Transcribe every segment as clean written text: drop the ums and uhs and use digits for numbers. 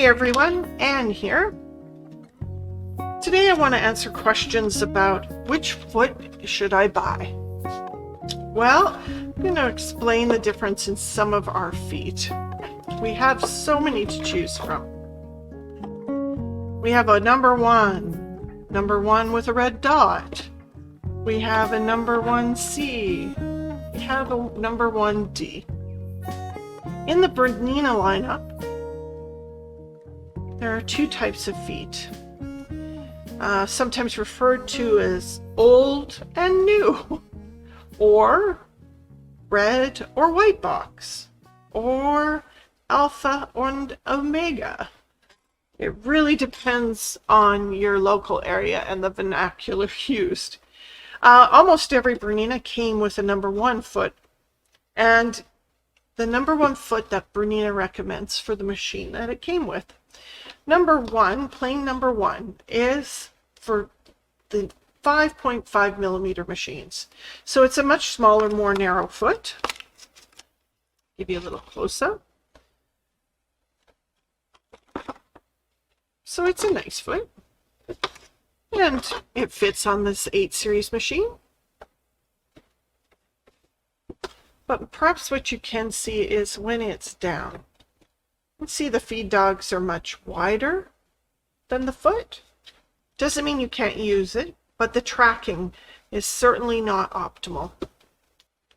everyone, Anne here. Today I want to answer questions about which foot should I buy. Well, I'm going to explain the difference in some of our feet. We have so many to choose from. We have a number one with a red dot. We have a number 1C. We have a number 1D. In the Bernina lineup, there are two types of feet, sometimes referred to as old and new, or red or white box, or alpha and omega. It really depends on your local area and the vernacular used. Almost every Bernina came with a number 1 foot, and the number 1 foot that Bernina recommends for the machine that it came with. Number 1, plain number 1, is for the 5.5 millimeter machines. So it's a much smaller, more narrow foot. Give you a little close-up. So it's a nice foot. And it fits on this 8 series machine. But perhaps what you can see is when it's down. You can see the feed dogs are much wider than the foot. Doesn't mean you can't use it, but the tracking is certainly not optimal.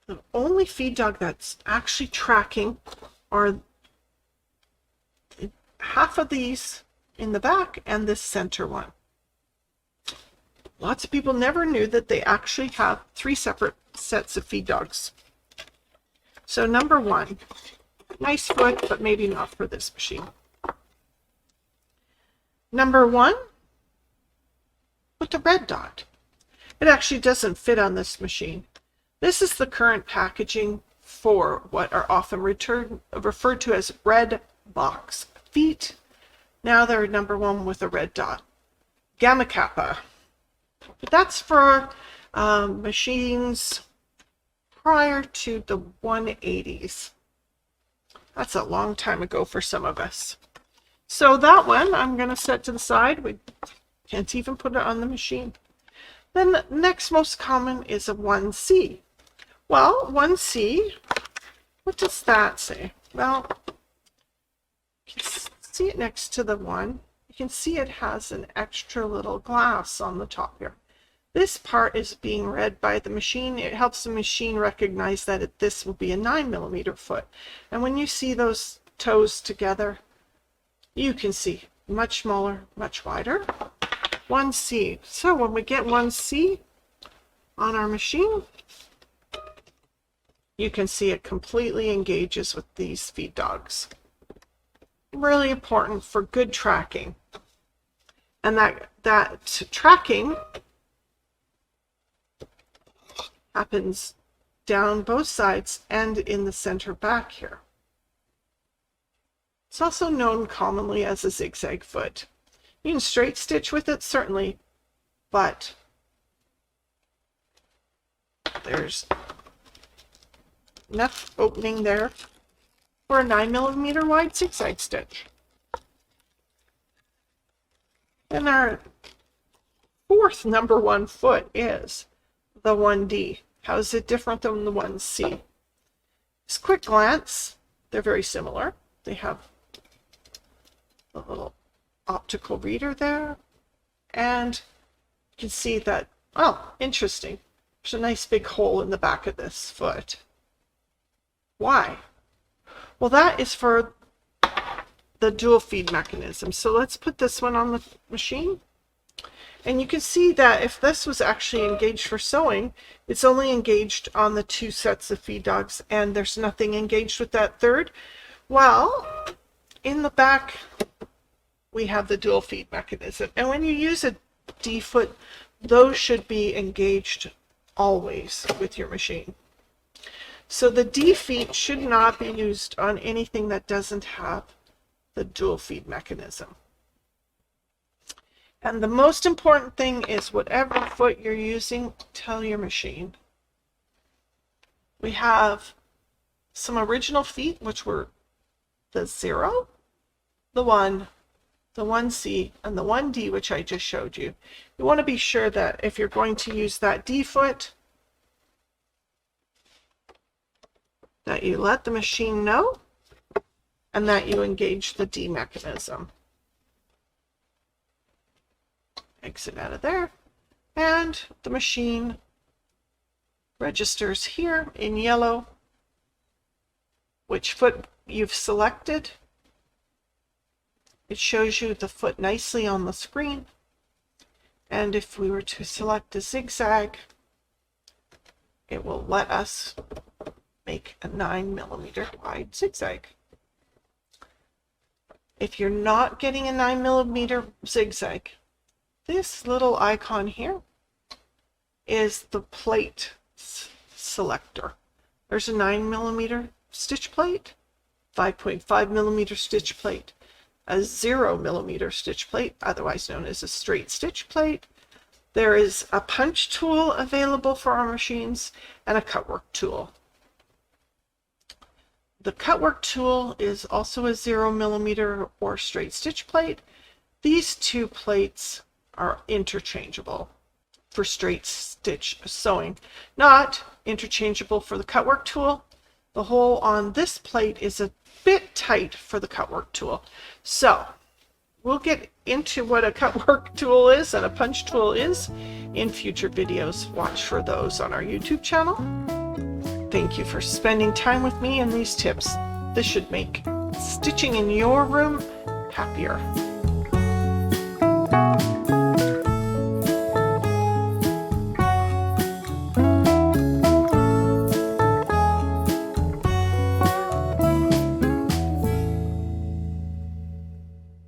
The only feed dog that's actually tracking are half of these in the back and this center one. Lots of people never knew that they actually have 3 separate sets of feed dogs. So number 1, nice foot, but maybe not for this machine. Number 1 with the red dot. It actually doesn't fit on this machine. This is the current packaging for what are often referred to as red box feet. Now they're number 1 with a red dot. Gamma Kappa. But that's for machines prior to the 180s. That's a long time ago for some of us. So that one I'm going to set to the side. We can't even put it on the machine. Then the next most common is a 1C. Well, 1C, what does that say? Well, you can see it next to the 1. You can see it has an extra little glass on the top here. This part is being read by the machine. It helps the machine recognize that this will be a 9 millimeter foot. And when you see those toes together, you can see much smaller, much wider. 1C. So when we get 1C on our machine, you can see it completely engages with these feed dogs. Really important for good tracking. And that tracking happens down both sides and in the center back here. It's also known commonly as a zigzag foot. You can straight stitch with it, certainly, but there's enough opening there for a 9 millimeter wide zigzag stitch. And our 4th number 1 foot is the 1D. How is it different than the 1C? Just quick glance, they're very similar. They have a little optical reader there, and you can see that, oh, interesting, there's a nice big hole in the back of this foot. Why? Well, that is for the dual feed mechanism. So let's put this one on the machine. And you can see that if this was actually engaged for sewing, it's only engaged on the 2 sets of feed dogs, and there's nothing engaged with that 3rd. Well, in the back, we have the dual feed mechanism. And when you use a D foot, those should be engaged always with your machine. So the D feet should not be used on anything that doesn't have the dual feed mechanism. And the most important thing is whatever foot you're using, tell your machine. We have some original feet, which were the 0, the 1, the 1C and the 1D, which I just showed you. You want to be sure that if you're going to use that D foot, that you let the machine know and that you engage the D mechanism. Exit out of there, and the machine registers here in yellow which foot you've selected. It shows you the foot nicely on the screen, and if we were to select a zigzag, it will let us make a 9mm wide zigzag. If you're not getting a 9mm zigzag, this little icon here is the plate selector. There's a 9mm stitch plate, 5.5mm stitch plate, a 0mm stitch plate, otherwise known as a straight stitch plate. There is a punch tool available for our machines and a cutwork tool. The cutwork tool is also a 0mm or straight stitch plate. These two plates are interchangeable for straight stitch sewing, not interchangeable for the cutwork tool. The hole on this plate is a bit tight for the cutwork tool. So we'll get into what a cutwork tool is and a punch tool is in future videos. Watch for those on our YouTube channel. Thank you for spending time with me and these tips. This should make stitching in your room happier.